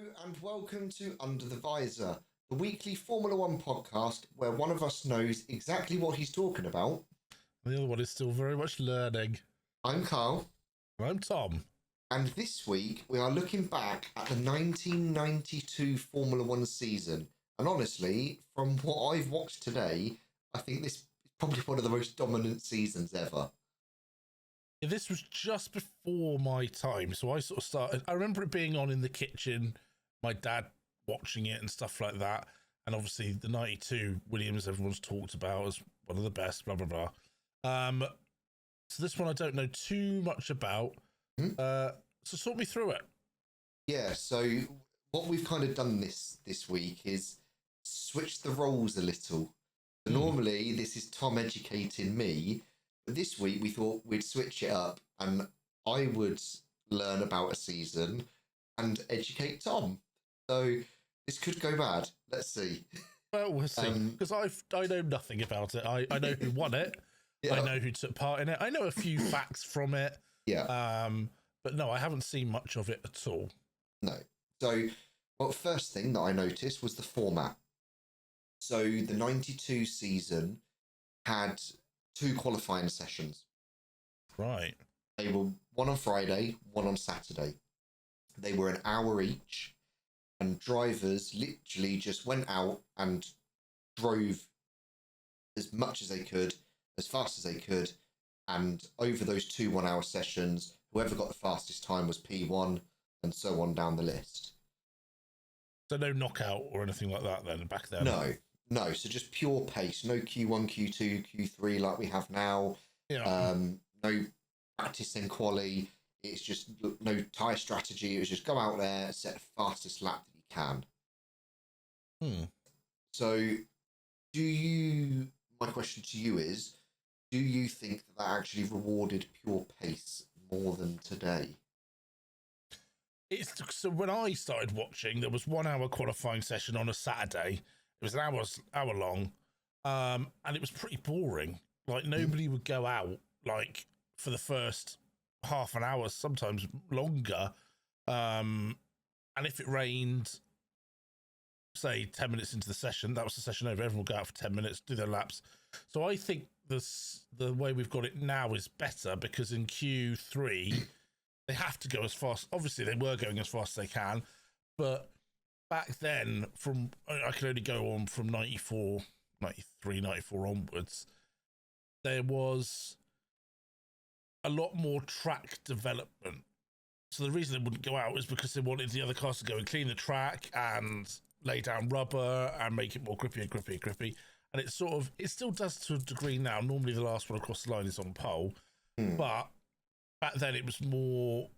and welcome to Under the Visor, the weekly Formula One podcast where one of us knows exactly what he's talking about. The other one is still very much learning. I'm Carl. I'm Tom. And this week we are looking back at the 1992 Formula One season. And honestly, from what I've watched today, I think this is probably one of the most dominant seasons ever. This was just before my time, so I sort of started. I remember it being on in the kitchen, my dad watching it and stuff like that. And obviously, the 92 Williams, everyone's talked about as one of the best, blah, blah, blah. So this one I don't know too much about. So talk me through it. Yeah, so what we've kind of done this week is switch the roles a little. So normally, this is Tom educating me. But this week, we thought we'd switch it up and I would learn about a season and educate Tom. So this could go bad. Let's see. Well, we'll see. Because I know nothing about it. I know who won it. Yeah. I know who took part in it. I know a few facts from it. Yeah. But no, I haven't seen much of it at all. No. So, well, first thing that I noticed was the format. So the 92 season had 2 qualifying sessions. Right. They were one on Friday, one on Saturday. They were an hour each, and drivers literally just went out and drove as much as they could, as fast as they could, and over those 2 1-hour sessions, whoever got the fastest time was P1, and so on down the list. So no knockout or anything like that then back then? No, so just pure pace, no Q1, Q2, Q3 like we have now. Yeah. No practice and quali. It's just no tyre strategy. It was just go out there, set the fastest lap that you can. So my question to you is, do you think that actually rewarded pure pace more than today? So when I started watching, there was 1 hour qualifying session on a Saturday. It was an hour long, and it was pretty boring. Like nobody would go out like for the first half an hour, sometimes longer. And if it rained, say 10 minutes into the session, that was the session over. Everyone would go out for 10 minutes, do their laps. So I think the way we've got it now is better because in Q3 they have to go as fast. Obviously, they were going as fast as they can, but back then, I could only go on from 93, 94 onwards. There was a lot more track development. So the reason they wouldn't go out is because they wanted the other cars to go and clean the track and lay down rubber and make it more grippy. And it still does to a degree now. Normally the last one across the line is on pole. But back then it was more,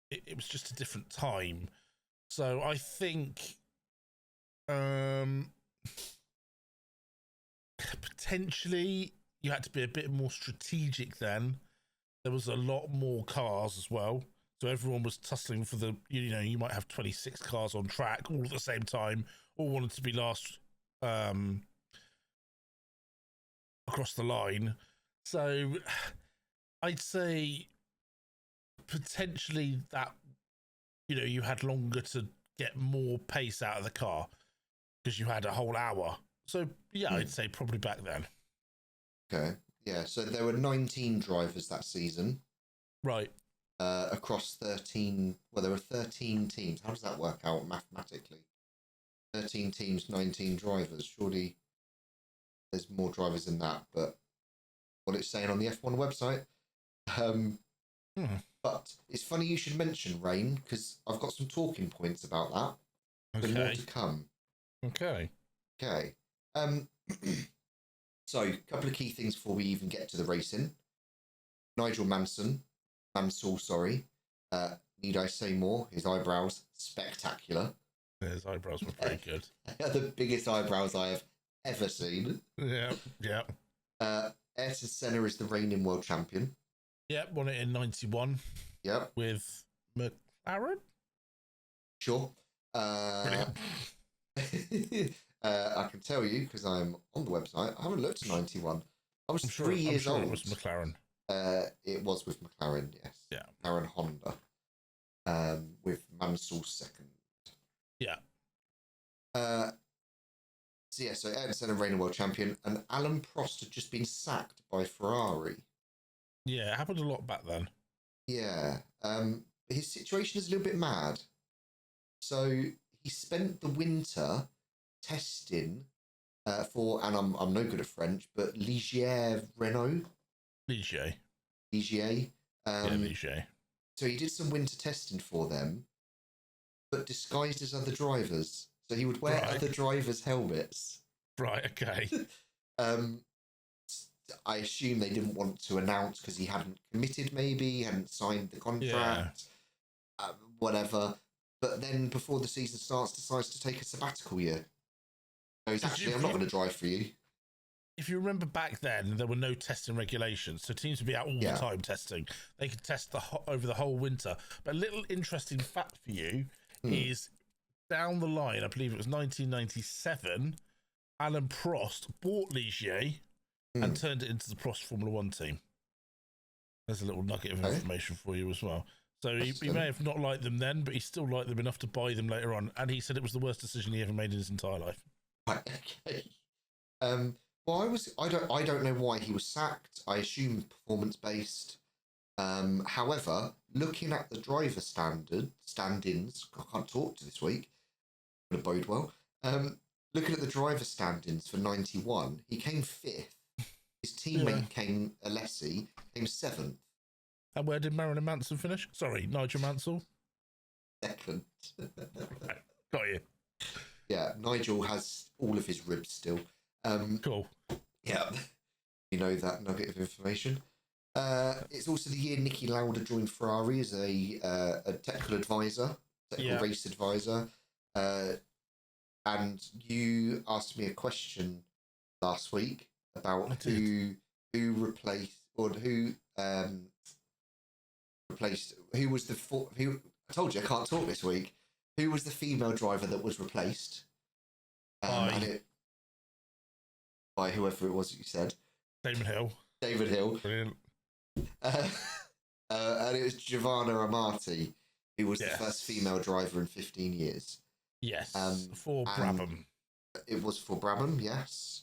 it was just a different time. So I think potentially you had to be a bit more strategic then. There was a lot more cars as well. So everyone was tussling for you might have 26 cars on track all at the same time, all wanted to be last across the line. So I'd say potentially that you had longer to get more pace out of the car because you had a whole hour. So, yeah, I'd say probably back then. Okay. Yeah, so there were 19 drivers that season. Right. Across 13... Well, there were 13 teams. How does that work out mathematically? 13 teams, 19 drivers. Surely there's more drivers than that, but what it's saying on the F1 website... But it's funny you should mention rain because I've got some talking points about that. Okay. More to come. Okay. So, a couple of key things before we even get to the racing. Nigel Mansell, need I say more? His eyebrows, spectacular. His eyebrows were very good. The biggest eyebrows I have ever seen. Yeah. Ayrton Senna is the reigning world champion. Yep, won it in 91. Yep. With McLaren? Sure. Brilliant. I can tell you, because I'm on the website, I haven't looked at 91. I was 3 years old. It was McLaren. It was with McLaren, yes. Yeah. McLaren Honda. With Mansell second. Yeah. So Ayrton Senna reigning world champion, and Alan Prost had just been sacked by Ferrari. Yeah, it happened a lot back then. Yeah. His situation is a little bit mad. So he spent the winter testing for, and I'm no good at French, but Ligier Renault. Ligier. Ligier. Ligier. So he did some winter testing for them, but disguised as other drivers. So he would wear other drivers' helmets. Right, okay. I assume they didn't want to announce because he hadn't committed, maybe, hadn't signed the contract, whatever. But then before the season starts, decides to take a sabbatical year. So he's actually, I'm not going to drive for you. If you remember back then, there were no testing regulations, so teams would be out all the time testing. They could test over the whole winter. But a little interesting fact for you is down the line, I believe it was 1997, Alan Prost bought Ligier and turned it into the Prost Formula One team. There's a little nugget of information for you as well. So he may have not liked them then, but he still liked them enough to buy them later on. And he said it was the worst decision he ever made in his entire life. Right, okay. Well, I don't know why he was sacked. I assume performance based. However, looking at the driver stand-ins, I can't talk to this week. Going to bode well. Looking at the driver stand-ins for 91, he came 5th. His teammate came Alessi, came 7th. And where did Marilyn Manson finish? Sorry, Nigel Mansell. 2nd. Got you. Yeah, Nigel has all of his ribs still. Cool. Yeah, you know that nugget of information. It's also the year Niki Lauda joined Ferrari as a technical advisor, race advisor. And you asked me a question last week about who replaced who was the who. I told you I can't talk this week. Who was the female driver that was replaced? By whoever it was that you said. David Hill. Brilliant. And it was Giovanna Amati, who was the first female driver in 15 years. Yes, for Brabham. It was for Brabham, yes.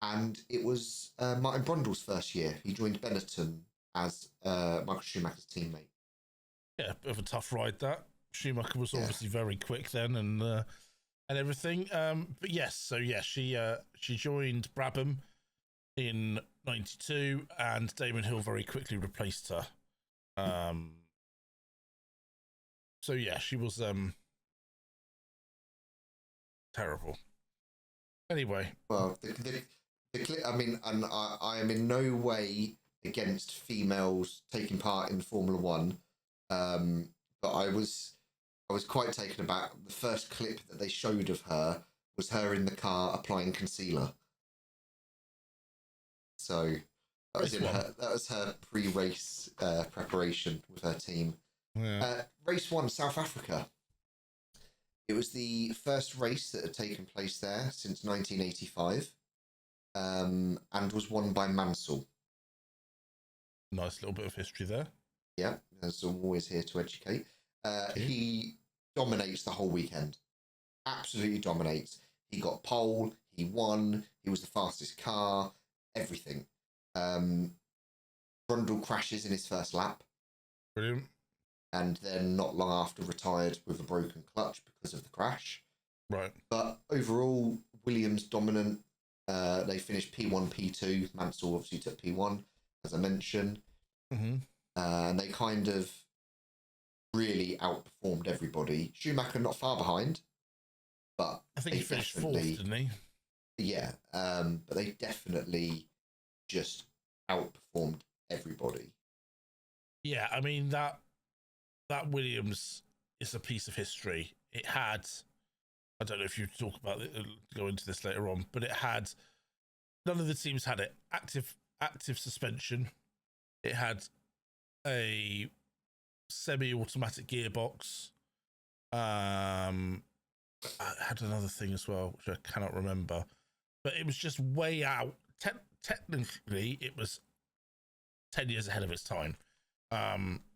And it was Martin Brundle's first year. He joined Benetton as Michael Schumacher's teammate. Yeah, bit of a tough ride that. Schumacher was obviously very quick then and everything. But yes, she joined Brabham in 92 and Damon Hill very quickly replaced her. So yeah, she was terrible. Anyway. Well, the clip, I mean, and I am in no way against females taking part in Formula One. But I was quite taken aback. The first clip that they showed of her was her in the car applying concealer. So that was her pre-race preparation with her team. Yeah. Race 1, South Africa. It was the first race that had taken place there since 1985, and was won by Mansell. Nice little bit of history there. Yeah, as always here to educate. He dominates the whole weekend. Absolutely dominates. He got pole, he won, he was the fastest car, everything. Brundle crashes in his first lap. Brilliant. And then not long after retired with a broken clutch because of the crash. Right. But overall, Williams dominant. They finished P1, P2. Mansell obviously took P1, as I mentioned. Mm-hmm. And they kind of really outperformed everybody. Schumacher not far behind, but I think he finished 4th, didn't he? Yeah, but they definitely just outperformed everybody. Yeah, I mean that Williams is a piece of history. It had, I don't know if you talk about it, go into this later on, but it had, none of the teams had it. Active suspension. It had a semi-automatic gearbox. I had another thing as well, which I cannot remember, but it was just way out. Technically, it was 10 years ahead of its time.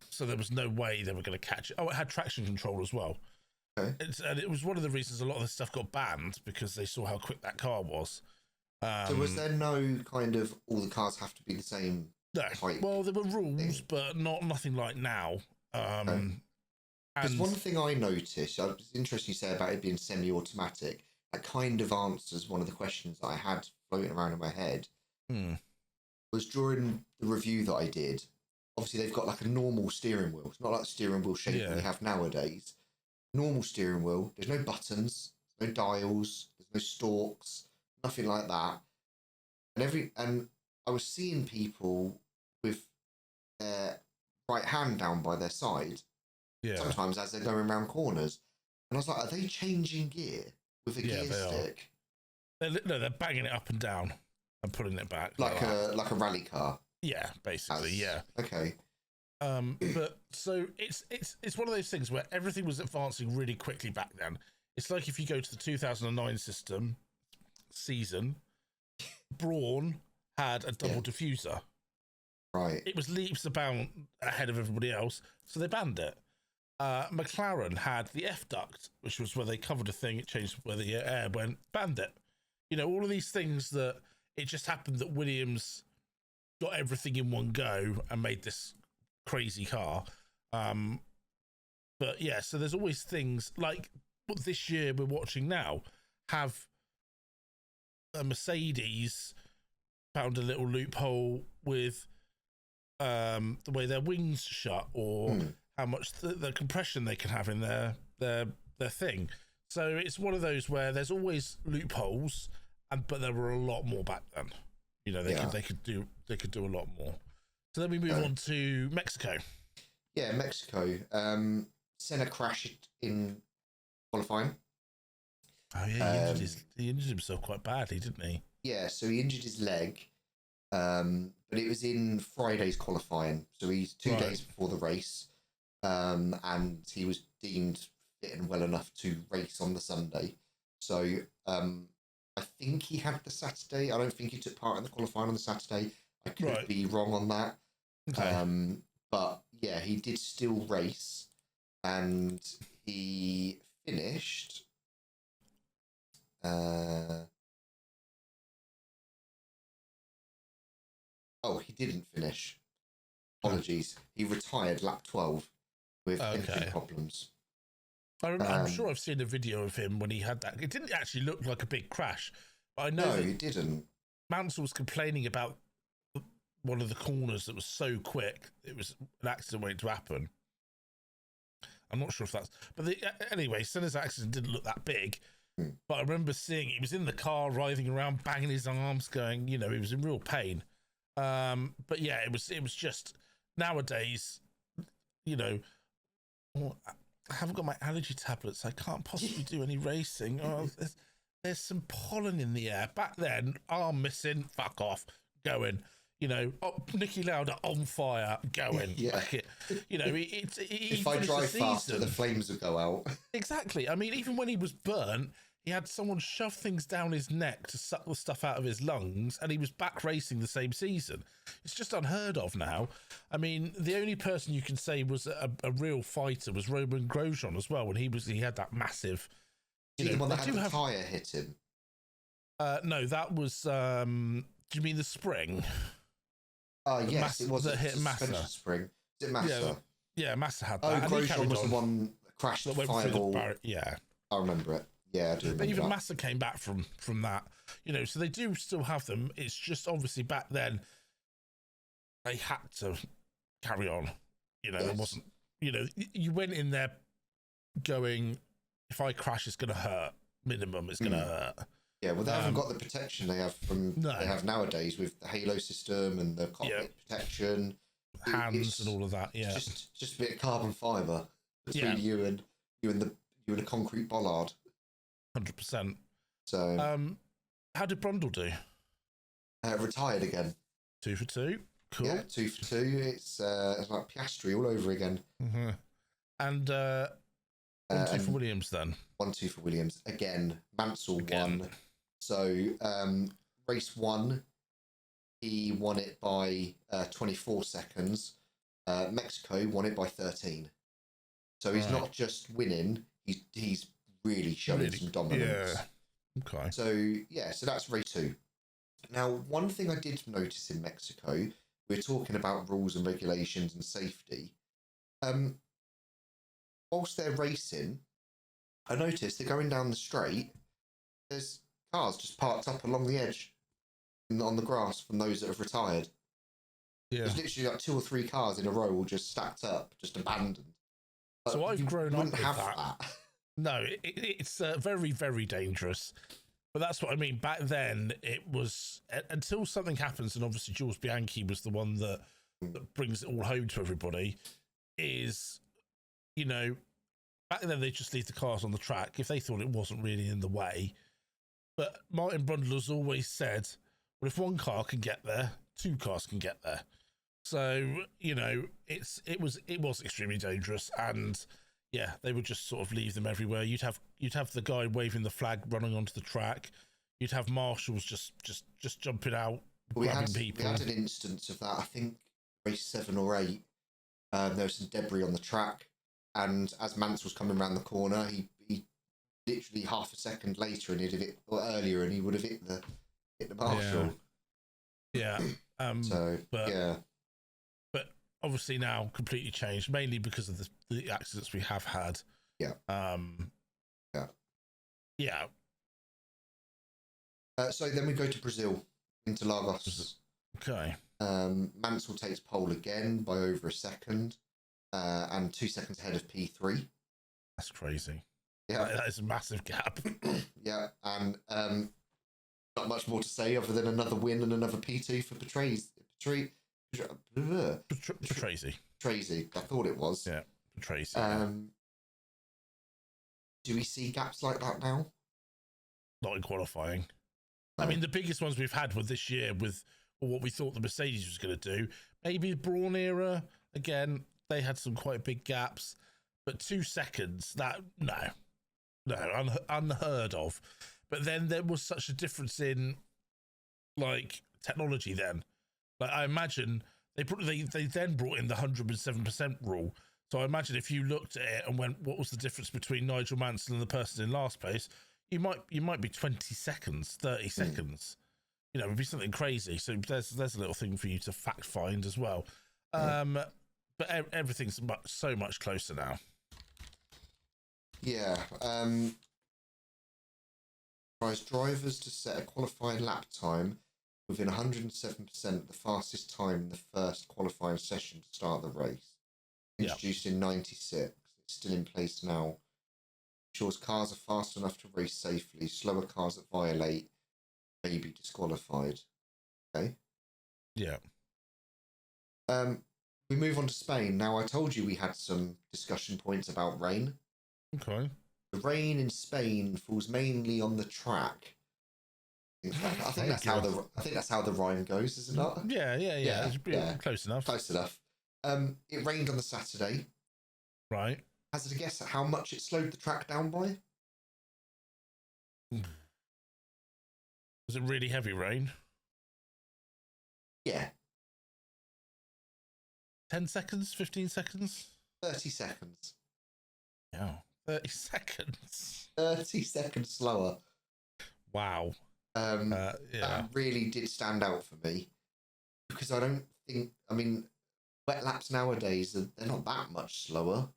So there was no way they were going to catch it. Oh, it had traction control as well. Okay. And it was one of the reasons a lot of this stuff got banned, because they saw how quick that car was. So was there no kind of all the cars have to be the same No. type? Well, there were rules, thing? but nothing like now. Because And one thing I noticed, it's interesting you say about it being semi-automatic. That kind of answers one of the questions that I had floating around in my head. Was during the review that I did. Obviously, they've got like a normal steering wheel. It's not like the steering wheel shape that we have nowadays. Normal steering wheel. There's no buttons, no dials, there's no stalks, nothing like that. And I was seeing people with their right hand down by their side. Sometimes as they're going around corners, and I was like, "Are they changing gear with a gear stick?" They're banging it up and down and putting it back like a rally car. Yeah, basically, yeah. Okay. But so it's one of those things where everything was advancing really quickly back then. It's like if you go to the 2009 season, Brawn had a double diffuser. Right. It was leaps about ahead of everybody else, so they banned it. McLaren had the F duct, which was where they covered a thing, it changed where the air went, banned it. You know, all of these things that it just happened that Williams got everything in one go and made this crazy car. But yeah, so there's always things like what this year we're watching now have a Mercedes found a little loophole with the way their wings shut, or how much the compression they can have in their thing. So it's one of those where there's always loopholes, but there were a lot more back then. You know, they could do a lot more. So then we move on to Mexico. Yeah, Mexico. Senna crashed in qualifying. Oh yeah, he injured himself quite badly, didn't he? Yeah, so he injured his leg, but it was in Friday's qualifying. So he's 2 days before the race, and he was deemed fit and well enough to race on the Sunday. So I think he had the Saturday. I don't think he took part in the qualifying on the Saturday. I could be wrong on that. Okay. But yeah, he did still race, and he finished. He didn't finish. Apologies. He retired lap 12 with engine problems. I'm sure I've seen a video of him when he had that. It didn't actually look like a big crash, but I know it didn't. Mansell was complaining about one of the corners that was so quick it was an accident waiting to happen. I'm not sure if that's, but anyway, Senna's accident didn't look that big. But I remember seeing he was in the car, writhing around, banging his arms, going, you know, he was in real pain. But yeah, it was just nowadays, you know, I haven't got my allergy tablets. I can't possibly do any racing. Oh, there's some pollen in the air. Back then, arm missing, fuck off, going. You know, Nicky Lauda on fire, going. Yeah. Like you know, if I drive faster, the flames will go out. Exactly. I mean, even when he was burnt, he had someone shove things down his neck to suck the stuff out of his lungs, and he was back racing the same season. It's just unheard of now. I mean, the only person you can say was a real fighter was Roman Grosjean as well, when he had that massive. The one that had the tyre hit him? No, that was. Do you mean the spring? Yes, it was that hit Massa. Spring. Is it Massa? Yeah, Massa had that. Grosjean was the one that crashed the fireball. Yeah, I remember it. Yeah, I do remember but even that. Massa came back from that. You know, so they do still have them. It's just obviously back then they had to carry on. You know, There wasn't. You know, you went in there going, if I crash, it's going to hurt. Minimum, it's going to hurt. Yeah, well, they haven't got the protection they have they have nowadays with the halo system and the cockpit protection, hands and all of that. Yeah, just a bit of carbon fibre between you and a concrete bollard. 100%. So, how did Brundle do? Retired again. 2 for 2. Cool. Yeah, 2 for 2. It's like Piastri all over again. Mm-hmm. And 1-2 for Williams then. 1-2 for Williams again. Mansell won. So race 1, he won it by 24 seconds. Mexico won it by 13. So he's not just winning; he's really showing Really? some dominance. Yeah. Okay. So that's race 2. Now, one thing I did notice in Mexico, we're talking about rules and regulations and safety. Whilst they're racing, I noticed they're going down the straight. There's cars just parked up along the edge on the grass from those that have retired. Yeah. There's literally like 2 or 3 cars in a row all just stacked up, just abandoned. But So I've grown up with that. that. No, it's very, very dangerous. But that's what I mean. Back then, it was until something happens, and obviously Jules Bianchi was the one that brings it all home to everybody. Is, you know, back then they just leave the cars on the track if they thought it wasn't really in the way. But Martin Brundle's always said, well, if one car can get there, 2 cars can get there. So, you know, it was extremely dangerous, and yeah, they would just sort of leave them everywhere. You'd have the guy waving the flag running onto the track. You'd have marshals just jumping out, grabbing people. We had an instance of that. I think race 7 or 8. There was some debris on the track, and as Mansell was coming around the corner, he literally half a second later, and he'd have hit, or earlier, and he would have hit the marshal. Yeah. But obviously now completely changed, mainly because of the accidents we have had. Yeah. Yeah. So then we go to Brazil, Interlagos. Okay. Mansell takes pole again by over a second, and 2 seconds ahead of P3. That's crazy. Yeah, that is a massive gap. Yeah, and not much more to say other than another win and another P2 for Patrese. Patrese, I thought it was. Yeah, Patrese. Do we see gaps like that now? Not in qualifying. No. I mean, the biggest ones we've had were this year with what we thought the Mercedes was going to do. Maybe the Brawn era, again, they had some quite big gaps. But 2 seconds, unheard of. But then there was such a difference in, like, technology then. Like, I imagine they then brought in the 107% rule. So I imagine if you looked at it and went, what was the difference between Nigel Mansell and the person in last place? You might be 20 seconds, 30 seconds. You know, it would be something crazy. So there's a little thing for you to fact find as well. But everything's so much closer now. Yeah. Tries drivers to set a qualifying lap time within 107% the fastest time in the first qualifying session to start the race. Introduced in 96. It's still in place now. Ensures cars are fast enough to race safely. Slower cars that violate may be disqualified. Okay. Yeah. We move on to Spain. Now, I told you we had some discussion points about rain. Okay. The rain in Spain falls mainly on the track. I think that's how the rhyme goes, is it not? Yeah. Close enough. Close enough. It rained on the Saturday. Right. Hazard a guess at how much it slowed the track down by? Was it really heavy rain? Yeah. 10 seconds? 15 seconds? 30 seconds. Yeah. 30 seconds. 30 seconds slower. Wow. That really did stand out for me. Because I don't think... I mean, wet laps nowadays, they're not that much slower.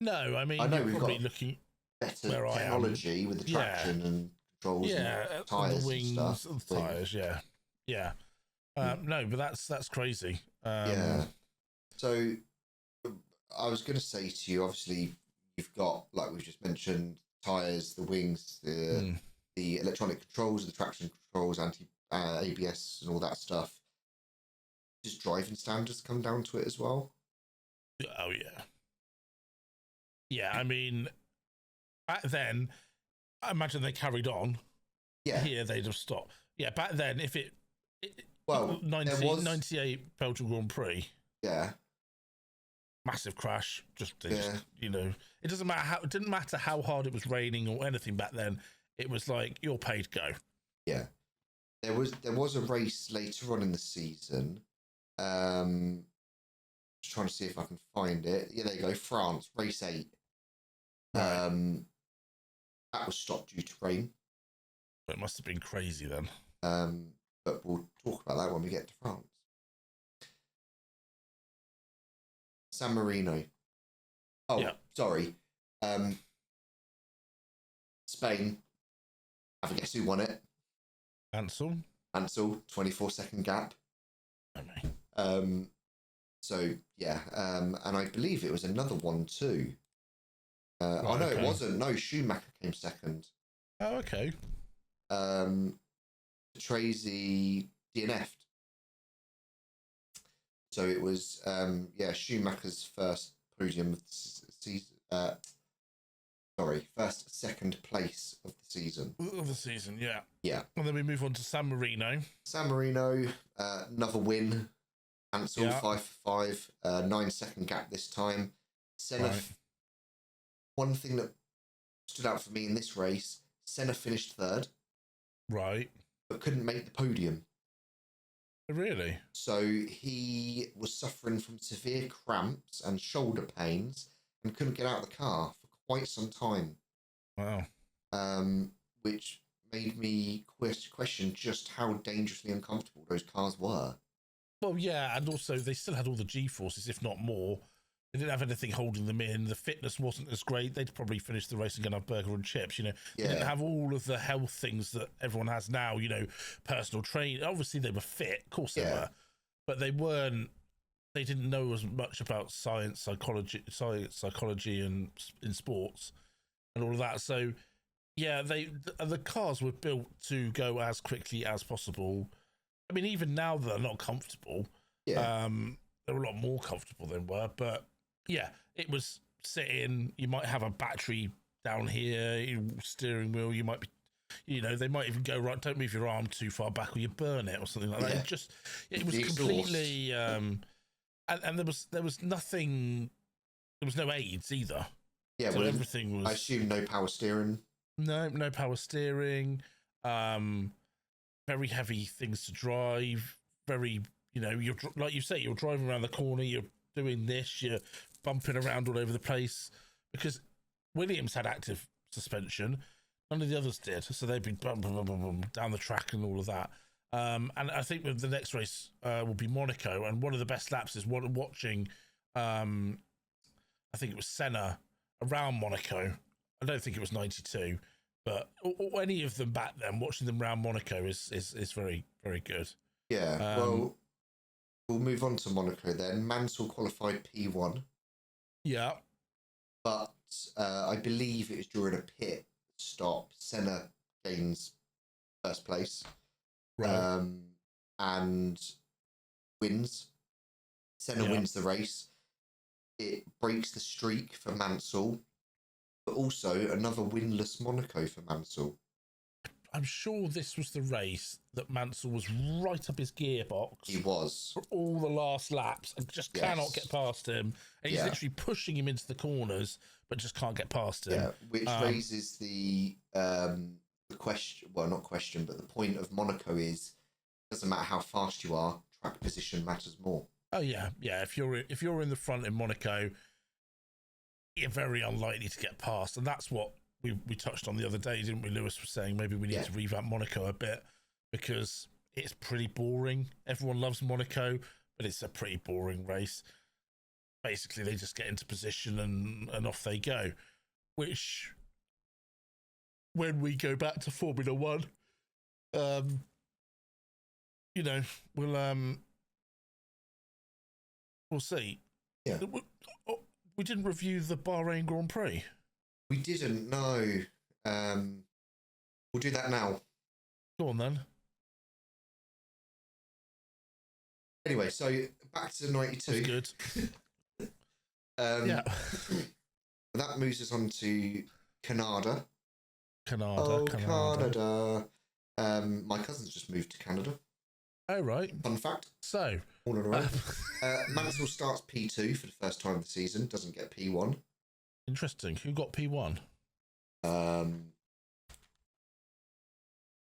No, I mean, I know you're we've probably got looking better technology with the traction and controls and tyres and the wings and stuff. And the tyres, yeah. No, but that's crazy. Yeah. So I was going to say to you, obviously, you've got, like we've just mentioned, tyres, the wings, the electronic controls, the traction controls, ABS and all that stuff. Does driving standards come down to it as well? Oh, yeah. Yeah, I mean, back then, I imagine they carried on. Yeah. Here, they'd have stopped. Yeah, back then, if it 98 Belgian Grand Prix. Yeah. Massive crash. Just, you know, it didn't matter how hard it was raining or anything back then. It was like, you're paid, go. Yeah. There was a race later on in the season. Just trying to see if I can find it. Yeah, there you go. France, race 8. Right. That was stopped due to rain. It must have been crazy then. But we'll talk about that when we get to France. San Marino. Oh, Yeah. sorry. Spain. Have a guess who won it? Mansell. 24-second gap. So yeah, and I believe it was another one too. Oh no, it wasn't. No, Schumacher came second. Oh, okay. Tracy DNF'd. So it was Schumacher's first podium of the season. Second place of the season. Of the season, yeah. Yeah. And then we move on to San Marino. San Marino, another win. Mansell 5 for 5, 9-second gap this time. Senna. Right. One thing that stood out for me in this race, Senna finished third. Right. But couldn't make the podium. Really? So he was suffering from severe cramps and shoulder pains and couldn't get out of the car for quite some time. Wow. Which made me question just how dangerously uncomfortable those cars were. Well, yeah, and also they still had all the G-forces, if not more. They didn't have anything holding them in. The fitness wasn't as great. They'd probably finish the race and get a burger and chips, you know. Yeah. They didn't have all of the health things that everyone has now, you know, personal training. Obviously, they were fit. Of course they were. But they weren't, they didn't know as much about science, psychology and in sports and all of that. So, yeah, the cars were built to go as quickly as possible. I mean, even now they're not comfortable. Yeah. They're a lot more comfortable than were, but yeah, it was sitting. You might have a battery down here, steering wheel. You might be, you know, they might even go, right, don't move your arm too far back or you burn it or something like that. It was completely, and there was nothing, there was no aids either. Yeah, so everything was. I assume no power steering. No power steering. Very heavy things to drive. Very, you know, you're like you say, you're driving around the corner. You're doing this. You're bumping around all over the place because Williams had active suspension. None of the others did, so they'd be bum, down the track and all of that. And I think the next race will be Monaco, and one of the best laps is watching. I think it was Senna around Monaco. I don't think it was 92. But or any of them back then, watching them around Monaco is very, very good. Yeah, well, we'll move on to Monaco then. Mansell qualified P1. Yeah. But I believe it was during a pit stop. Senna gains first place. Right. And wins. Senna wins the race. It breaks the streak for Mansell. But also another winless Monaco for Mansell. I'm sure this was the race that Mansell was right up his gearbox. He was. For all the last laps and just cannot get past him. And he's literally pushing him into the corners, but just can't get past him. Yeah, which raises the question, well, not question, but the point of Monaco is, it doesn't matter how fast you are, track position matters more. Oh, yeah. Yeah, if you're in the front in Monaco, you're very unlikely to get past, and that's what we touched on the other day, didn't we? Lewis was saying maybe we need to revamp Monaco a bit because it's pretty boring. Everyone loves Monaco, but it's a pretty boring race. Basically, they just get into position and off they go. Which, when we go back to Formula One, you know, we'll see. Yeah. We didn't review the Bahrain Grand Prix. We didn't, no. We'll do that now. Go on then. Anyway, so back to 92. That's good. Yeah. That moves us on to Canada. Canada. My cousin's just moved to Canada. Oh, right. Fun fact. So. All in a row. Mansell starts P2 for the first time of the season, doesn't get P1. Interesting. Who got P1?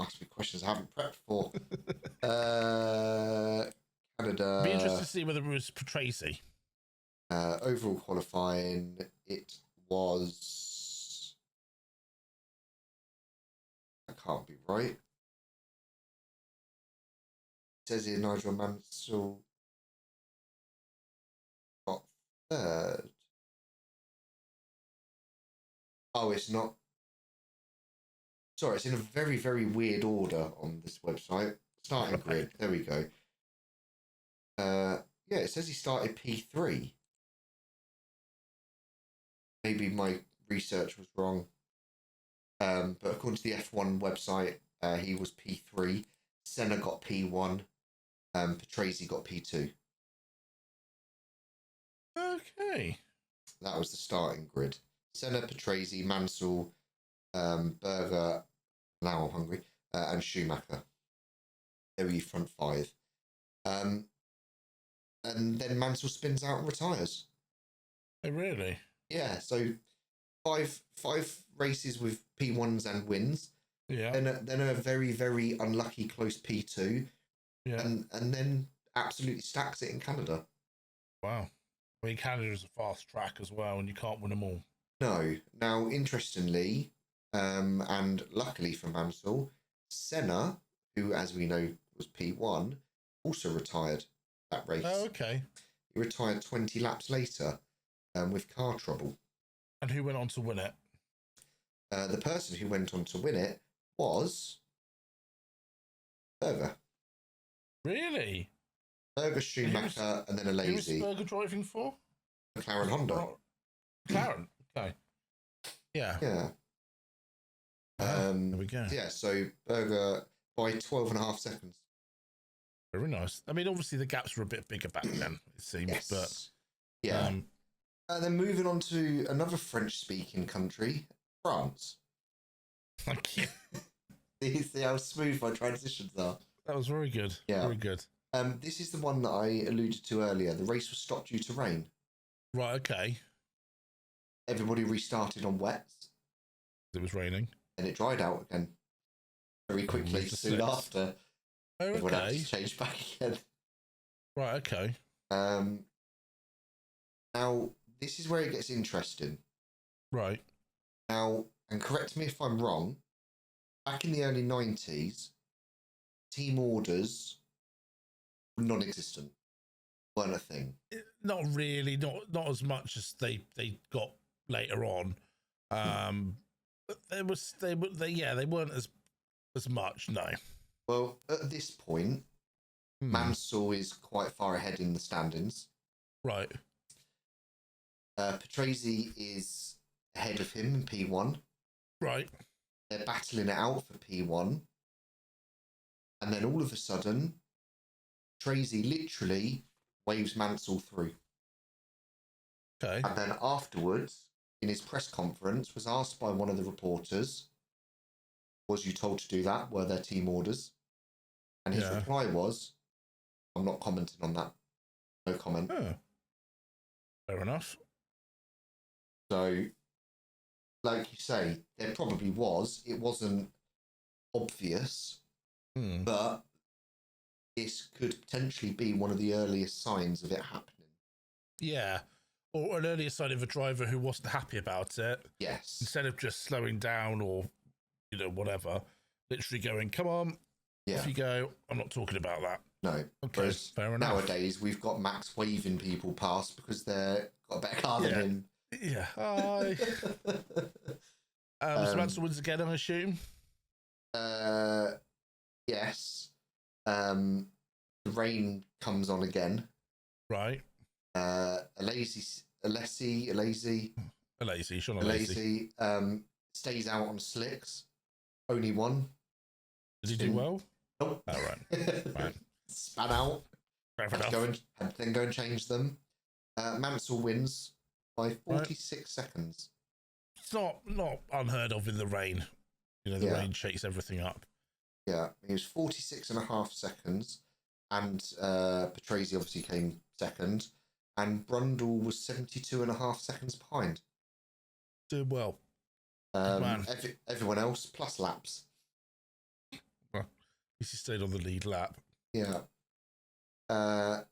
Ask me questions I haven't prepped for. Canada. Be interested to see whether it was Tracy. Overall qualifying, it was can't be right. It says here Nigel Mansell got third. Oh, it's not. Sorry, it's in a very, very weird order on this website. Starting grid. There we go. Yeah, it says he started P3. Maybe my research was wrong. But according to the F1 website, he was P3. Senna got P1. Patrese got P2. Okay. That was the starting grid. Senna, Patrese, Mansell, Berger, now I'm hungry, and Schumacher. There were your front five. And then Mansell spins out and retires. Oh, really? Yeah, so five races with P1s and wins. Yeah. Then a very, very unlucky close P2. Yeah. And then absolutely stacks it in Canada. Wow. I mean, Canada is a fast track as well, and you can't win them all. No. Now, interestingly, and luckily for Mansell, Senna, who, as we know, was P1, also retired that race. Oh, okay. He retired 20 laps later with car trouble. And who went on to win it? The person who went on to win it was Berger. Really? Berger, Schumacher, and then a Who was lazy. Berger driving for? McLaren Honda. Oh, McLaren. Okay. Yeah. Yeah. There we go. Yeah, so Berger by 12.5 seconds. Very nice. I mean, obviously the gaps were a bit bigger back then, it seems. Yes. But yeah. And then moving on to another French-speaking country, France. Thank you. See how smooth my transitions are. That was very good. Yeah. Very good. This is the one that I alluded to earlier. The race was stopped due to rain. Right, okay. Everybody restarted on wets. It was raining. And it dried out again very quickly soon after. Oh, okay. Everyone had to change back again. Right, okay. Now, this is where it gets interesting. Right. Now, and correct me if I'm wrong, back in the early 90s, team orders were non-existent, weren't a thing. Not really, not as much as they got later on. But they weren't as much, no. Well, at this point, Mansell is quite far ahead in the standings. Right. Patrese is ahead of him in P1. Right. They're battling it out for P1. And then all of a sudden, Patrese literally waves Mansell through. Okay. And then afterwards, in his press conference, was asked by one of the reporters, was you told to do that? Were there team orders? And his reply was, I'm not commenting on that. No comment. Oh. Fair enough. So, like you say, there probably was. It wasn't obvious, but this could potentially be one of the earliest signs of it happening. Yeah. Or an earlier sign of a driver who wasn't happy about it. Yes. Instead of just slowing down or, whatever, literally going, come on, off you go. I'm not talking about that. No. Okay, fair enough. Nowadays, we've got Max waving people past because they've got a better car than him. Yeah. Hi. So Mansell wins again, I assume? Yes. The rain comes on again. Right. Alesi stays out on slicks. Only one. Did he do well? Nope. Oh, right. Span out. Had to go and change them. Mansell wins by 46 seconds. It's not unheard of in the rain. The rain shakes everything up. Yeah, he was 46.5 seconds, and Patrese obviously came second, and Brundle was 72.5 seconds behind. Did well. Man. Everyone else plus laps. Well, he stayed on the lead lap. Yeah. And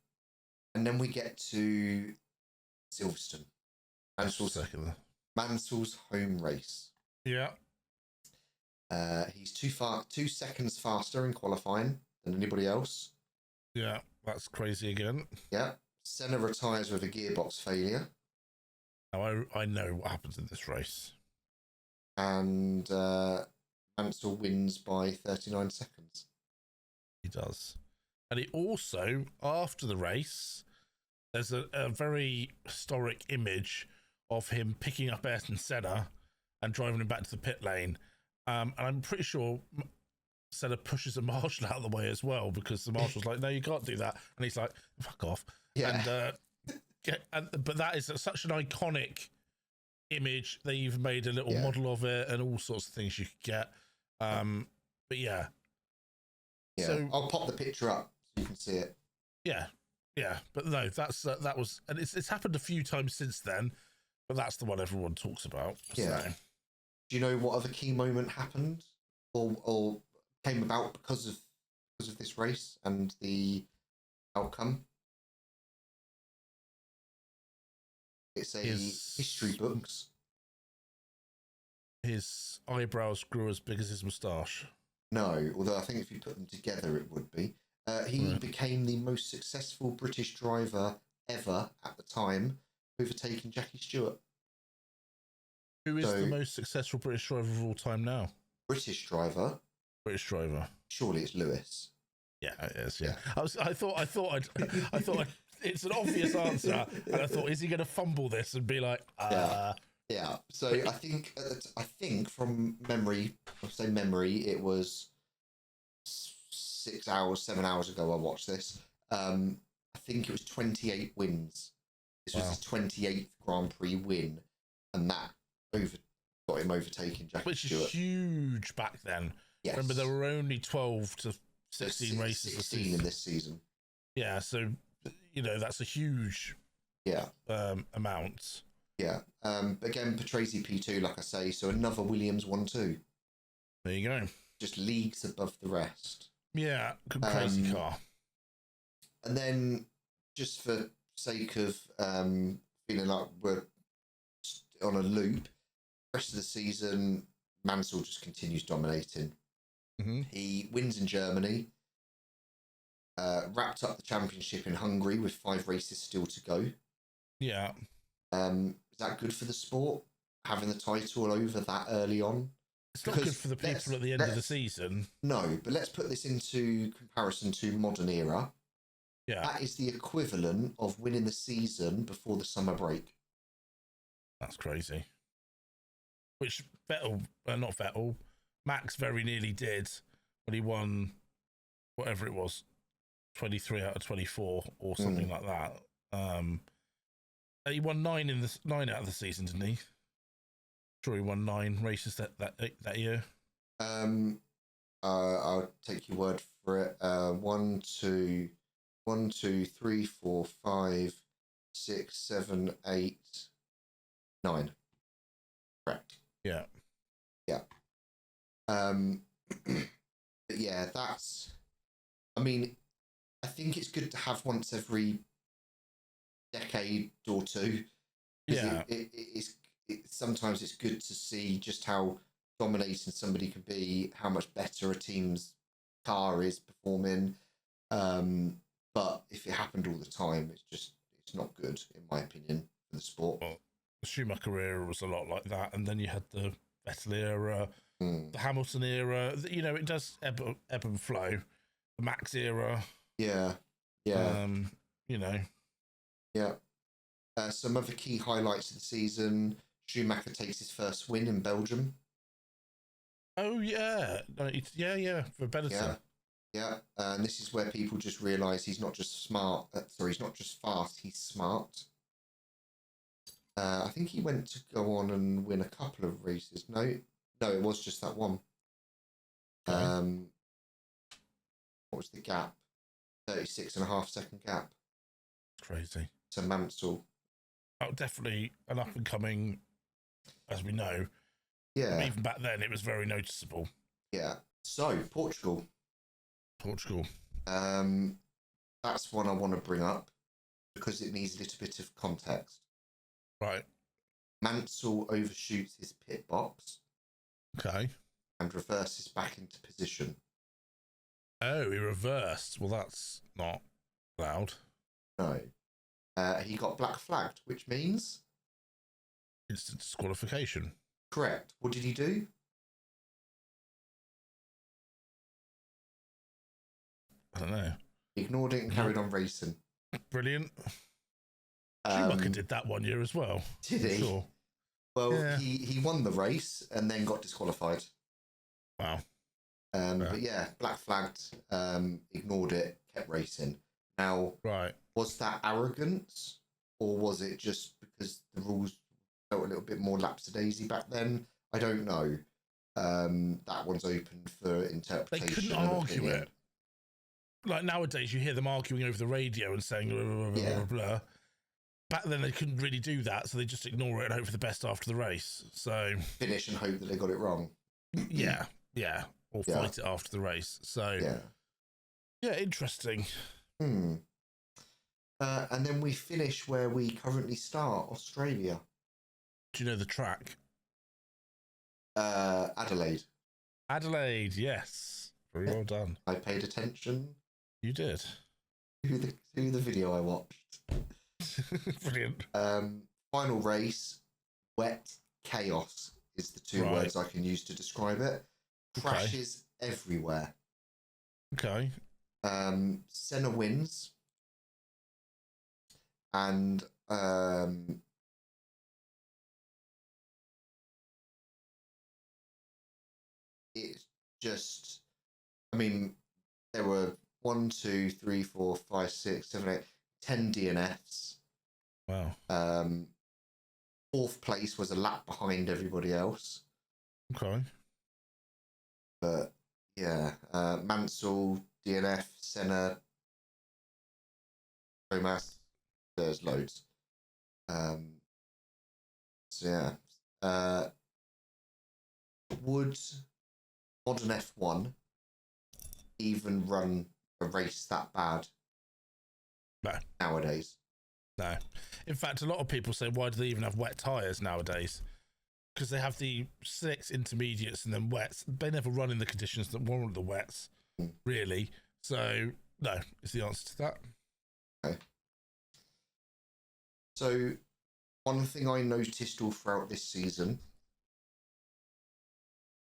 then we get to Silverstone. Mansell's home race. Yeah. He's 2 seconds faster in qualifying than anybody else. Yeah, that's crazy again. Yeah. Senna retires with a gearbox failure. Now I know what happens in this race. And Mansell wins by 39 seconds. He does. And he also, after the race, there's a very historic image of him picking up Ayrton Senna and driving him back to the pit lane. And I'm pretty sure Senna pushes a marshal out of the way as well, because the marshal's like, no, you can't do that. And he's like, fuck off. Yeah. But that is such an iconic image. They even made a little model of it and all sorts of things you could get. But yeah. Yeah. So, I'll pop the picture up so you can see it. Yeah. Yeah. But no, that was, and it's happened a few times since then, but that's the one everyone talks about. Yeah. So. Do you know what other key moment happened or came about because of this race and the outcome? It's history books. His eyebrows grew as big as his moustache. No, although I think if you put them together, it would be. He became the most successful British driver ever at the time, overtaking Jackie Stewart. Who is the most successful British driver of all time now? British driver. Surely it's Lewis. Yeah, it is. Yeah. I thought it's an obvious answer, and I thought, is he going to fumble this and be like, Yeah. So I think from memory, it was 6 hours, 7 hours ago I watched this. I think it was 28 wins. This was his 28th Grand Prix win, and that got him overtaking Jackie Stewart. Which is huge back then. Yes. Remember, there were only 12 to 16 races 16 in this season. Yeah, so that's a huge amount. Yeah. Again, Patrese P2, like I say, so another Williams 1-2. There you go. Just leagues above the rest. Yeah, good crazy car. And then, just for sake of feeling like we're on a loop, the rest of the season, Mansell just continues dominating. Mm-hmm. He wins in Germany, wrapped up the championship in Hungary with 5 races still to go. Yeah. Is that good for the sport, having the title over that early on? It's not good for the people at the end of the season. No, but let's put this into comparison to modern era. Yeah. That is the equivalent of winning the season before the summer break. That's crazy. Which Max very nearly did when he won whatever it was, 23 out of 24 or something like that. He won 9 out of the season, didn't he? Sure, he won 9 races that year. I'll take your word for it. 1, 2, 3, 4, 5, 6, 7, 8, 9. Correct. Yeah. Yeah. But yeah, I mean, I think it's good to have once every decade or two. Yeah. Sometimes it's good to see just how dominating somebody can be, how much better a team's car is performing. But if it happened all the time, it's not good, in my opinion, for the sport. Well, the Schumacher era was a lot like that, and then you had the Vettel era, the Hamilton era. It does ebb and flow. The Max era. Yeah. Yeah. Some other key highlights of the season: Schumacher takes his first win in Belgium. Oh yeah, for Benetton. Yeah, and this is where people just realise he's not just smart. He's not just fast. He's smart. I think he went to go on and win a couple of races. No, it was just that one. Okay. What was the gap? 36.5-second gap. Crazy. To Mansell. Oh, definitely an up and coming, as we know. Yeah. But even back then, it was very noticeable. Yeah. So Portugal. That's one I want to bring up because it needs a little bit of context. Right. Mansell overshoots his pit box. Okay. and reverses back into position. Oh, he reversed. Well, that's not allowed. No. He got black flagged, which means... Instant disqualification. Correct. What did he do? I don't know. Ignored it and carried on racing. Brilliant. Schumacher did that one year as well. Did he? Sure. Well, Yeah. he won the race and then got disqualified. Wow. But yeah, black flagged, ignored it, kept racing. Now, Right. was that arrogance, or was it just because the rules felt a little bit more lapsadaisy back then? I don't know. That one's open for They interpretation. couldn't and argue opinion. it. Like nowadays, you hear them arguing over the radio and saying blah, blah, blah, Yeah. blah, blah. Back then, they couldn't really do that, so they just ignore it and hope for the best after the race. So, Finish and hope that they got it wrong. yeah, or Yeah. fight it after the race. So, Yeah. Interesting. And then we finish where we currently start, Australia. Do you know the track? Adelaide. Adelaide, yes. Very well done. I paid attention You did. to the video I watched. Brilliant. Final race, wet chaos is the two Right. words I can use to describe it. Crashes everywhere. Okay. Senna wins. And it's just, I mean, there were 1, 2, 3, 4, 5, 6, 7, 8, 10 DNFs. Wow. Fourth place was a lap behind everybody else. Okay. But yeah, Mansell, DNF, Senna, Thomas, there's loads. So yeah, would modern F1 even run a race that bad? No. Nowadays. No. In fact, a lot of people say, why do they even have wet tyres nowadays? Because they have the slicks, intermediates, and then wets. They never run in the conditions that warrant the wets, really. So, no, is the answer to that. Okay. So, one thing I noticed all throughout this season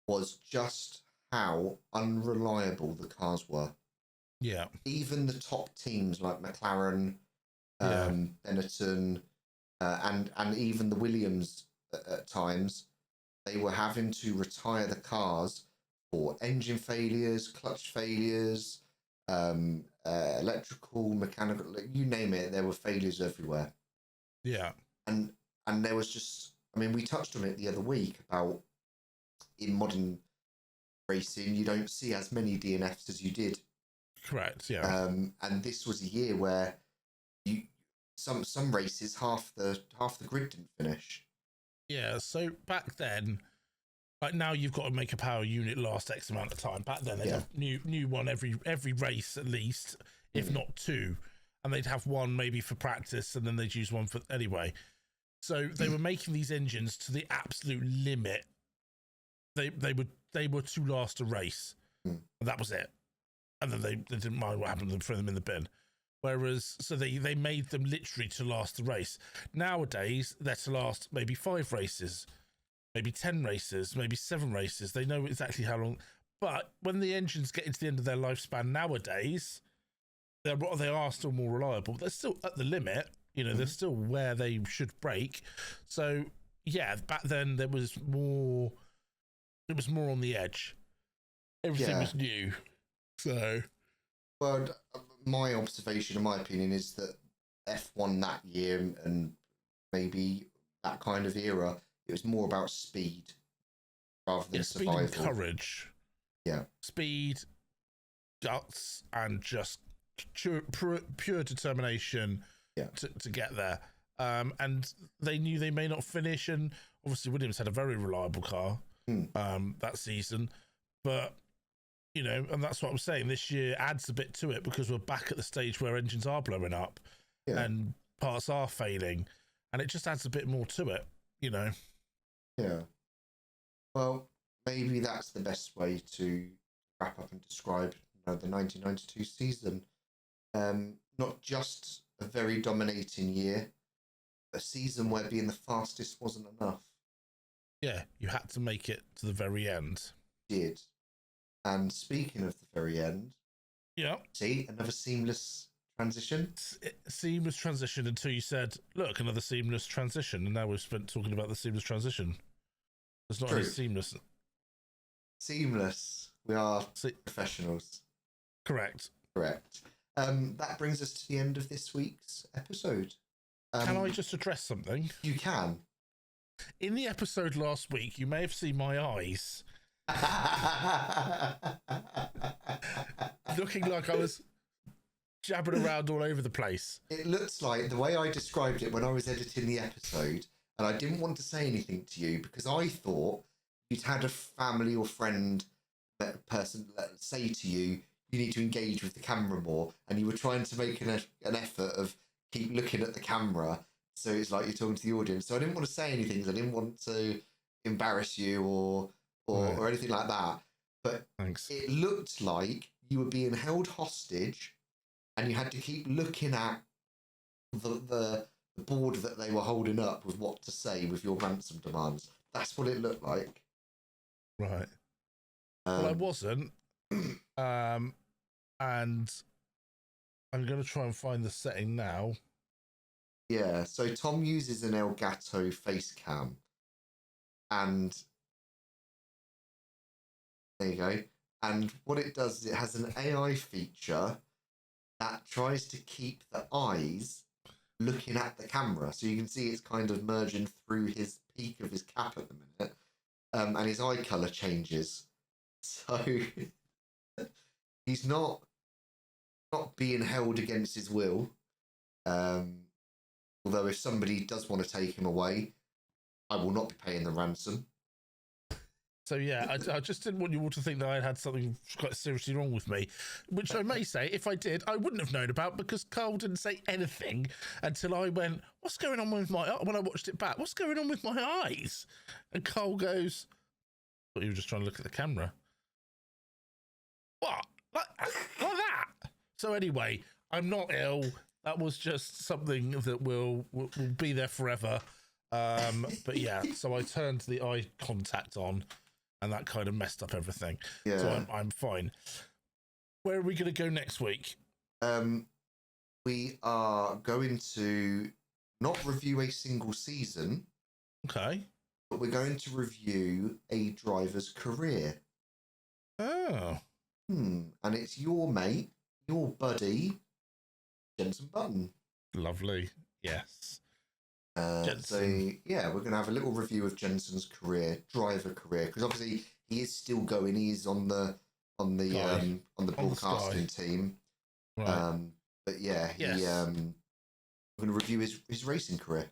was just how unreliable the cars were. Yeah. Even the top teams like McLaren, Benetton, and even the Williams at times, they were having to retire the cars for engine failures, clutch failures, electrical, mechanical, you name it, there were failures everywhere. Yeah. And there was just, I mean, we touched on it the other week about in modern racing, you don't see as many DNFs as you did. Correct, yeah. And this was a year where some races half the grid didn't finish. Yeah, so back then, like now you've got to make a power unit last X amount of time. Back then they'd have new one every race at least, if not two. And they'd have one maybe for practice and then they'd use one for anyway. So they were making these engines to the absolute limit. They were to last a race. And that was it. And then they didn't mind what happened and throw them in the bin. Whereas, so they made them literally to last the race. Nowadays, they're to last maybe 5 races, maybe 10 races, maybe 7 races. They know exactly how long. But when the engines get into the end of their lifespan nowadays, they are still more reliable. They're still at the limit. You know, they're still where they should break. So, yeah, back then there was more. It was more on the edge. Everything was new. So, well, my observation, in my opinion, is that F1 that year and maybe that kind of era, it was more about speed rather than survival. Speed and courage. Yeah. Speed, guts, and just pure determination to get there. And they knew they may not finish, and obviously Williams had a very reliable car that season, but you know, and that's what I'm saying, this year adds a bit to it because we're back at the stage where engines are blowing up and parts are failing, and it just adds a bit more to it, you know. Yeah. Well, maybe that's the best way to wrap up and describe the 1992 season. Not just a very dominating year, a season where being the fastest wasn't enough. Yeah, you had to make it to the very end. Did. And speaking of the very end, yeah, see, another seamless transition. Seamless transition until you said, look, another seamless transition. And now we've spent talking about the seamless transition. There's not any seamless. Seamless. We are professionals. Correct. That brings us to the end of this week's episode. Can I just address something? You can. In the episode last week, you may have seen my eyes looking like I was jabbering around all over the place. It looks like the way I described it when I was editing the episode, and I didn't want to say anything to you because I thought you'd had a family or friend person say to you, you need to engage with the camera more, and you were trying to make an effort of keep looking at the camera, so it's like you're talking to the audience. So I didn't want to say anything because I didn't want to embarrass you or anything like that. But thanks. It looked like you were being held hostage, and you had to keep looking at the board that they were holding up with what to say with your ransom demands. That's what it looked like. Right. Well, I wasn't. And I'm going to try and find the setting now. Yeah, so Tom uses an Elgato face cam. And there you go. And what it does is it has an AI feature that tries to keep the eyes looking at the camera. So you can see it's kind of merging through his peak of his cap at the minute. And his eye colour changes. So he's not being held against his will. Although if somebody does want to take him away, I will not be paying the ransom. So yeah, I just didn't want you all to think that I had something quite seriously wrong with me, which I may say, if I did, I wouldn't have known about because Carl didn't say anything until I went, what's going on with my, when I watched it back, what's going on with my eyes? And Carl goes, I thought you were just trying to look at the camera. What? Like that? So anyway, I'm not ill. That was just something that will be there forever. But yeah, so I turned the eye contact on, and that kind of messed up everything. Yeah. So I'm fine. Where are we going to go next week? We are going to not review a single season. Okay. But we're going to review a driver's career. Oh. And it's your mate, your buddy, Jenson Button. Lovely. Yes. So yeah, we're going to have a little review of Jenson's career, driver career, because obviously he is still going. He's on the broadcasting team. Right. But yeah, yes. We're going to review his racing career.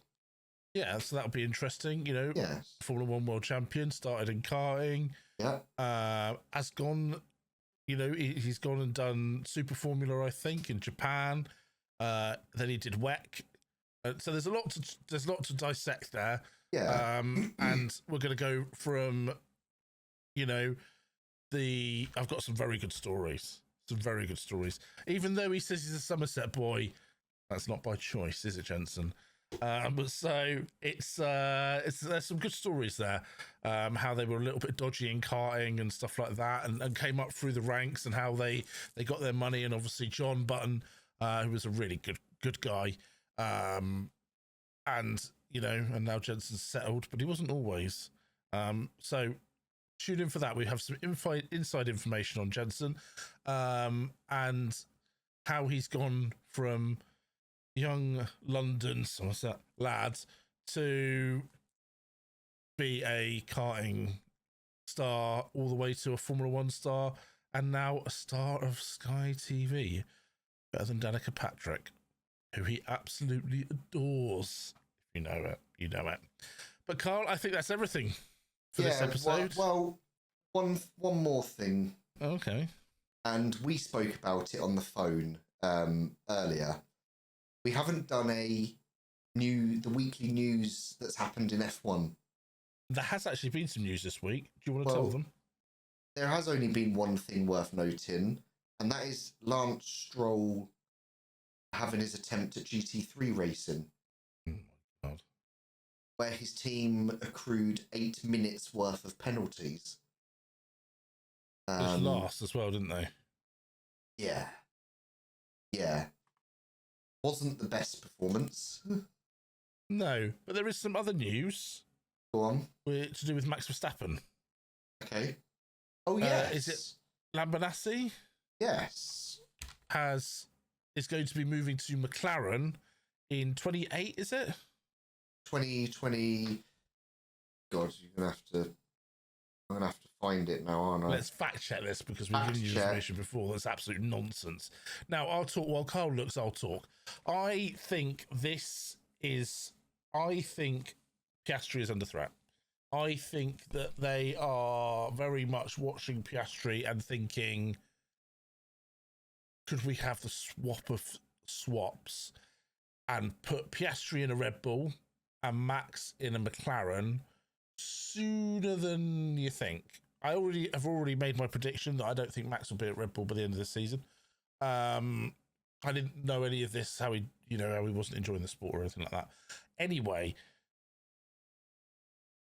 Yeah, so that'll be interesting. You know, yes. Formula One world champion, started in karting. Yeah. Has gone. You know, he's gone and done Super Formula, I think, in Japan. Then he did WEC. So there's a lot to dissect there. Yeah. And we're going to go from, you know, I've got some very good stories. Even though he says he's a Somerset boy, that's not by choice, is it, Jenson? But so there's some good stories there. How they were a little bit dodgy in karting and stuff like that, and came up through the ranks, and how they got their money. And obviously John Button, who was a really good guy, and you know, and now Jenson's settled, but he wasn't always. So tune in for that. We have some inside information on Jenson, and how he's gone from young London Somerset lad to be a karting star all the way to a Formula One star, and now a star of Sky TV, better than Danica Patrick, who he absolutely adores. If you know it, you know it. But Carl, I think that's everything for this episode. Well, one more thing. Okay. And we spoke about it on the phone earlier. We haven't done the weekly news that's happened in F1. There has actually been some news this week. Do you want to tell them? There has only been one thing worth noting, and that is Lance Stroll having his attempt at GT3 racing. Oh my God. Where his team accrued 8 minutes worth of penalties. It was last as well, didn't they? Yeah. Yeah. Wasn't the best performance. No, but there is some other news. Go on. To do with Max Verstappen. Okay. Oh, yes. Is it Lamborghini? Yes. Is going to be moving to McLaren in 28, is it? 2020. God, I'm gonna have to find it now, aren't I? Let's fact check this because we've given you information before. That's absolute nonsense. Now I'll talk while Carl looks. I'll talk. I think Piastri is under threat. I think that they are very much watching Piastri and thinking, could we have the swap of swaps and put Piastri in a Red Bull and Max in a McLaren sooner than you think? I have already made my prediction that I don't think Max will be at Red Bull by the end of the season. I didn't know any of this, how he wasn't enjoying the sport or anything like that. Anyway,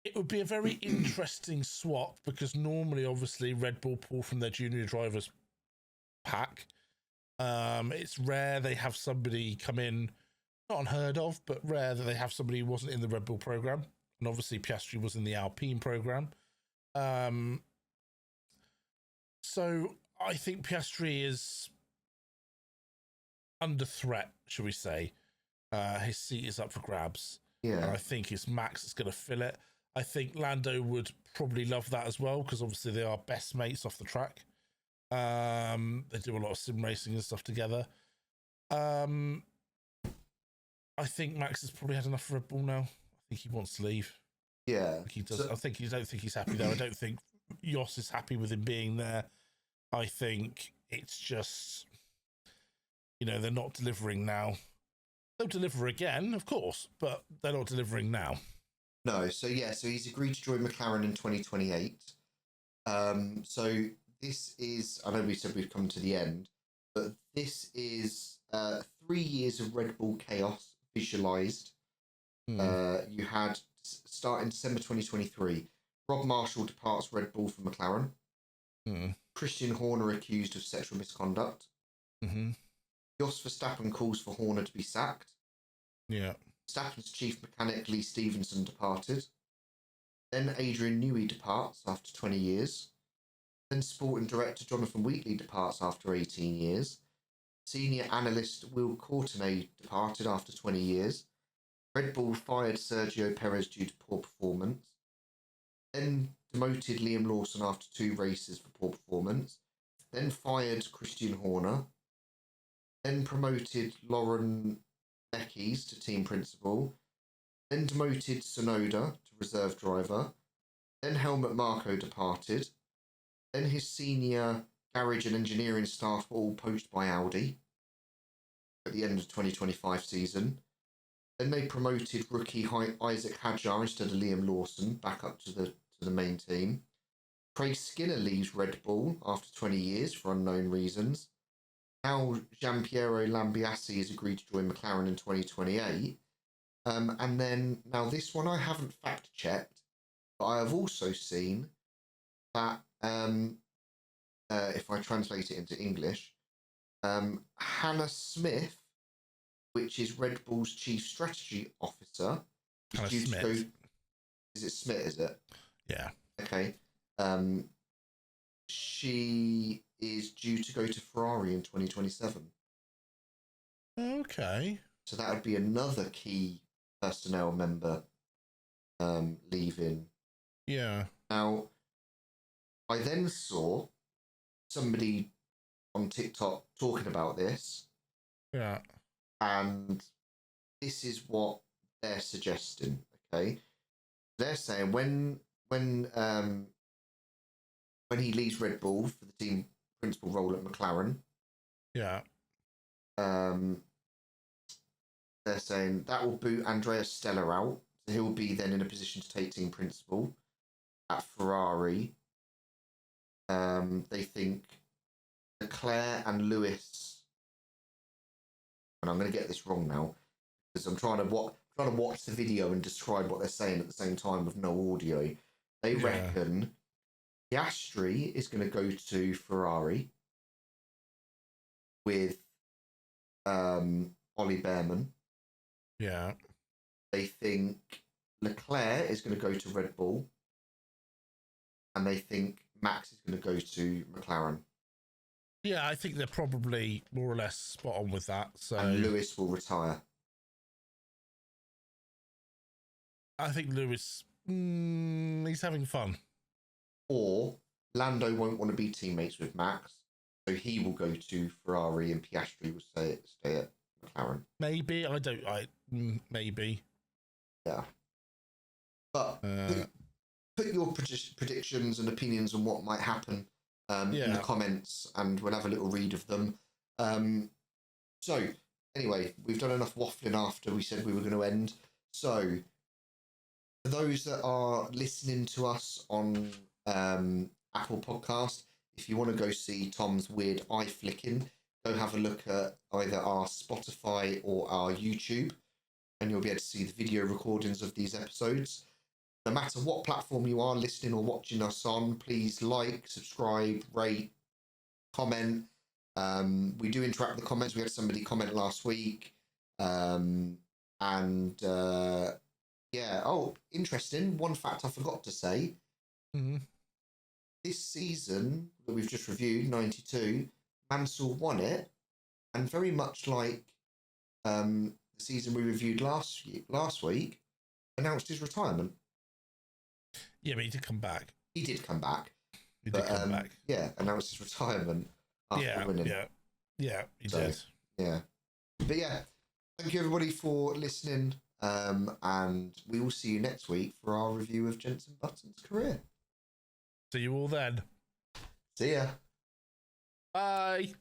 it would be a very interesting swap because normally, obviously, Red Bull pull from their junior drivers pack. It's rare they have somebody come in, not unheard of, but rare that they have somebody who wasn't in the Red Bull program. And obviously Piastri was in the Alpine program. So I think Piastri is under threat, shall we say. His seat is up for grabs. Yeah. And I think it's Max that's going to fill it. I think Lando would probably love that as well, because obviously they are best mates off the track. They do a lot of sim racing and stuff together. I think Max has probably had enough of Red Bull now. I think he wants to leave. Yeah. He does. I don't think he's happy there. I don't think Jos is happy with him being there. I think it's just, they're not delivering now. They'll deliver again, of course, but they're not delivering now. No, so he's agreed to join McLaren in 2028. So this is, I know we said we'd come to the end, but this is 3 years of Red Bull chaos visualized. You had, starting December 2023, Rob Marshall departs Red Bull for McLaren. Christian Horner accused of sexual misconduct. Jos Verstappen calls for Horner to be sacked. Yeah. Verstappen's chief mechanic Lee Stevenson departed. Then Adrian Newey departs after 20 years. Then sporting director Jonathan Wheatley departs after 18 years. Senior analyst Will Courtenay departed after 20 years. Red Bull fired Sergio Perez due to poor performance. Then demoted Liam Lawson after 2 races for poor performance. Then fired Christian Horner. Then promoted Lauren Beckys to team principal. Then demoted Sonoda to reserve driver. Then Helmut Marko departed. Then his senior garage and engineering staff were all poached by Audi at the end of the 2025 season. Then they promoted rookie Isaac Hadjar instead of Liam Lawson back up to the main team. Craig Skinner leaves Red Bull after 20 years for unknown reasons. Now Giampiero Lambiase has agreed to join McLaren in 2028. And then, now this one I haven't fact checked, but I have also seen that, if I translate it into English, Hannah Smith, which is Red Bull's chief strategy officer, is due to go. Is it Smith? Is it? Yeah. Okay. She is due to go to Ferrari in 2027. Okay. So that would be another key personnel member leaving. Yeah. Now, I then saw somebody on TikTok talking about this. Yeah. And this is what they're suggesting, okay? They're saying when he leaves Red Bull for the team principal role at McLaren, yeah, they're saying that will boot Andrea Stella out. So he'll be then in a position to take team principal. At Ferrari, they think Leclerc and Lewis, and I'm going to get this wrong now because I'm trying to watch the video and describe what they're saying at the same time with no audio. They reckon Piastri is going to go to Ferrari with Ollie Behrman. Yeah. They think Leclerc is going to go to Red Bull. And they think Max is going to go to McLaren. Yeah, I think they're probably more or less spot on with that. So and Lewis will retire. I think Lewis, he's having fun. Or Lando won't want to be teammates with Max, so he will go to Ferrari and Piastri will stay at McLaren. Maybe. Maybe. Yeah. But put your predictions and opinions on what might happen in the comments, and we'll have a little read of them. So, anyway, we've done enough waffling after we said we were going to end. So, for those that are listening to us on Apple Podcast, if you want to go see Tom's weird eye flicking, go have a look at either our Spotify or our YouTube, and you'll be able to see the video recordings of these episodes. No matter what platform you are listening or watching us on, please like, subscribe, rate, comment. We do interact with the comments. We had somebody comment last week. Oh, interesting. One fact I forgot to say. Mm-hmm. This season that we've just reviewed, 92, Mansell won it. And very much like the season we reviewed last week, announced his retirement. Yeah, but he did come back. He did come back. He did come back. Yeah, announced his retirement after winning. Yeah, he did. Yeah. But yeah, thank you everybody for listening. And we will see you next week for our review of Jenson Button's career. See you all then. See ya. Bye.